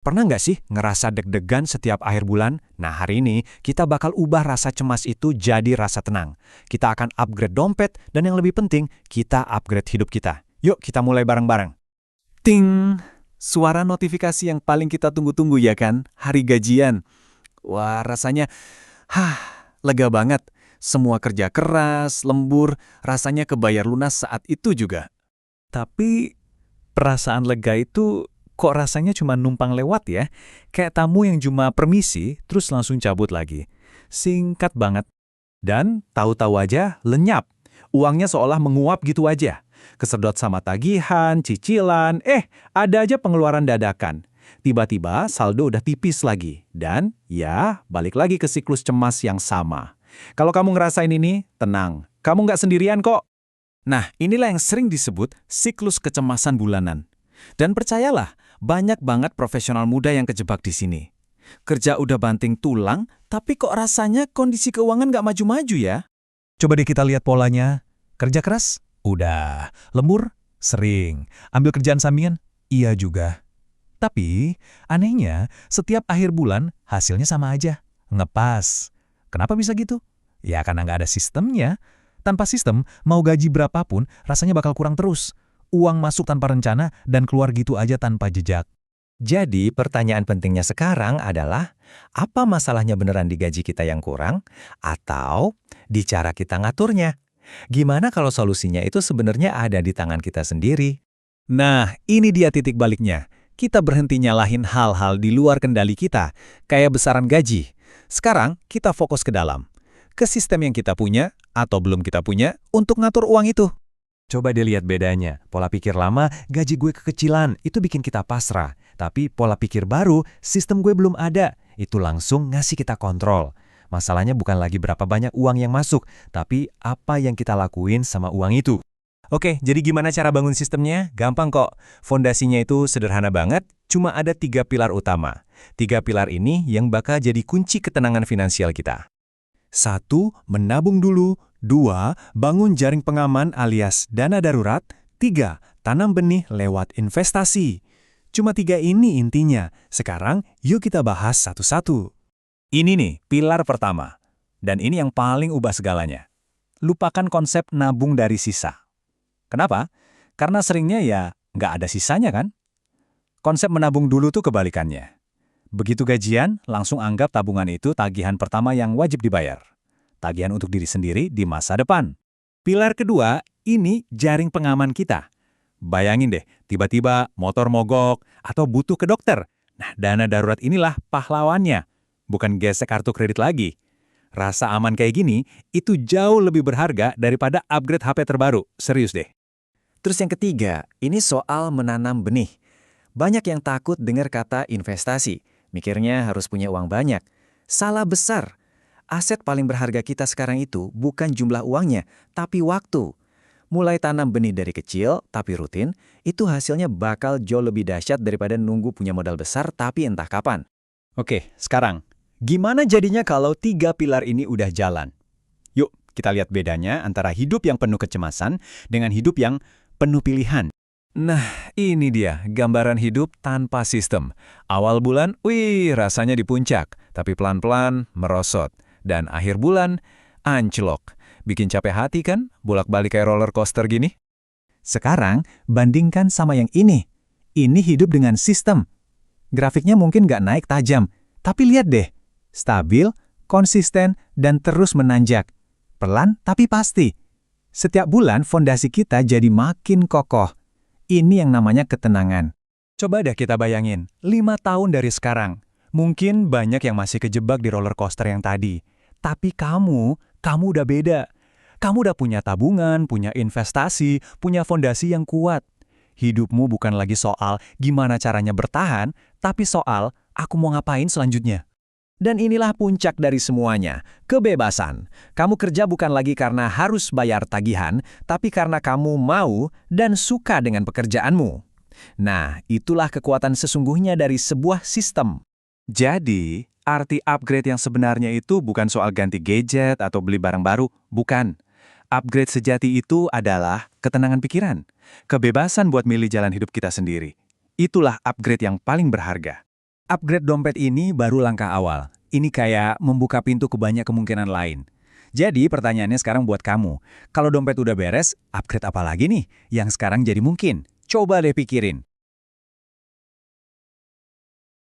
Pernah nggak sih ngerasa deg-degan setiap akhir bulan? Nah, hari ini kita bakal ubah rasa cemas itu jadi rasa tenang. Kita akan upgrade dompet, dan yang lebih penting, kita upgrade hidup kita. Yuk, kita mulai bareng-bareng. Ting! Suara notifikasi yang paling kita tunggu-tunggu ya kan? Hari gajian. Wah, rasanya, lega banget. Semua kerja keras, lembur, rasanya kebayar lunas saat itu juga. Tapi, perasaan lega itu kok rasanya cuma numpang lewat ya? Kayak tamu yang cuma permisi, terus langsung cabut lagi. Singkat banget. Dan tahu-tahu aja lenyap. Uangnya seolah menguap gitu aja. Kesedot sama tagihan, cicilan, ada aja pengeluaran dadakan. Tiba-tiba saldo udah tipis lagi. Dan ya, balik lagi ke siklus cemas yang sama. Kalau kamu ngerasain ini, tenang. Kamu nggak sendirian kok. Nah, inilah yang sering disebut siklus kecemasan bulanan. Dan percayalah, banyak banget profesional muda yang kejebak di sini. Kerja udah banting tulang, tapi kok rasanya kondisi keuangan nggak maju-maju ya? Coba deh kita lihat polanya. Kerja keras? Udah. Lembur? Sering. Ambil kerjaan sampingan? Iya juga. Tapi, anehnya, setiap akhir bulan hasilnya sama aja. Ngepas. Kenapa bisa gitu? Ya karena nggak ada sistemnya. Tanpa sistem, mau gaji berapapun, rasanya bakal kurang terus. Uang masuk tanpa rencana dan keluar gitu aja tanpa jejak. Jadi, pertanyaan pentingnya sekarang adalah, apa masalahnya beneran di gaji kita yang kurang, atau di cara kita ngaturnya? Gimana kalau solusinya itu sebenarnya ada di tangan kita sendiri? Nah, ini dia titik baliknya. Kita berhenti nyalahin hal-hal di luar kendali kita, kayak besaran gaji. Sekarang, kita fokus ke dalam. Ke sistem yang kita punya, atau belum kita punya, untuk ngatur uang itu. Coba dilihat bedanya. Pola pikir lama, gaji gue kekecilan, itu bikin kita pasrah. Tapi pola pikir baru, sistem gue belum ada. Itu langsung ngasih kita kontrol. Masalahnya bukan lagi berapa banyak uang yang masuk, tapi apa yang kita lakuin sama uang itu. Oke, jadi gimana cara bangun sistemnya? Gampang kok. Fondasinya itu sederhana banget, cuma ada 3 pilar utama. 3 pilar ini yang bakal jadi kunci ketenangan finansial kita. 1. Menabung dulu. 2. Bangun jaring pengaman alias dana darurat. 3. Tanam benih lewat investasi. Cuma 3 ini intinya. Sekarang, yuk kita bahas satu-satu. Ini nih, pilar pertama. Dan ini yang paling ubah segalanya. Lupakan konsep nabung dari sisa. Kenapa? Karena seringnya ya nggak ada sisanya kan? Konsep menabung dulu tuh kebalikannya. Begitu gajian, langsung anggap tabungan itu tagihan pertama yang wajib dibayar. Tagihan untuk diri sendiri di masa depan. Pilar kedua, ini jaring pengaman kita. Bayangin deh, tiba-tiba motor mogok atau butuh ke dokter. Nah, dana darurat inilah pahlawannya. Bukan gesek kartu kredit lagi. Rasa aman kayak gini, itu jauh lebih berharga daripada upgrade HP terbaru. Serius deh. Terus yang ketiga, ini soal menanam benih. Banyak yang takut dengar kata investasi. Mikirnya harus punya uang banyak. Salah besar. Aset paling berharga kita sekarang itu bukan jumlah uangnya, tapi waktu. Mulai tanam benih dari kecil, tapi rutin, itu hasilnya bakal jauh lebih dahsyat daripada nunggu punya modal besar tapi entah kapan. Oke, sekarang, gimana jadinya kalau 3 pilar ini udah jalan? Yuk, kita lihat bedanya antara hidup yang penuh kecemasan dengan hidup yang penuh pilihan. Nah, ini dia gambaran hidup tanpa sistem. Awal bulan, rasanya di puncak, tapi pelan-pelan merosot. Dan akhir bulan, anjlok. Bikin capek hati kan, bolak-balik kayak roller coaster gini? Sekarang, bandingkan sama yang ini. Ini hidup dengan sistem. Grafiknya mungkin nggak naik tajam, tapi lihat deh. Stabil, konsisten, dan terus menanjak. Pelan tapi pasti. Setiap bulan fondasi kita jadi makin kokoh. Ini yang namanya ketenangan. Coba deh kita bayangin, 5 tahun dari sekarang. Mungkin banyak yang masih kejebak di roller coaster yang tadi. Tapi kamu udah beda. Kamu udah punya tabungan, punya investasi, punya fondasi yang kuat. Hidupmu bukan lagi soal gimana caranya bertahan, tapi soal aku mau ngapain selanjutnya. Dan inilah puncak dari semuanya, kebebasan. Kamu kerja bukan lagi karena harus bayar tagihan, tapi karena kamu mau dan suka dengan pekerjaanmu. Nah, itulah kekuatan sesungguhnya dari sebuah sistem. Jadi, arti upgrade yang sebenarnya itu bukan soal ganti gadget atau beli barang baru, bukan. Upgrade sejati itu adalah ketenangan pikiran, kebebasan buat milih jalan hidup kita sendiri. Itulah upgrade yang paling berharga. Upgrade dompet ini baru langkah awal. Ini kayak membuka pintu ke banyak kemungkinan lain. Jadi pertanyaannya sekarang buat kamu. Kalau dompet udah beres, upgrade apa lagi nih yang sekarang jadi mungkin? Coba deh pikirin.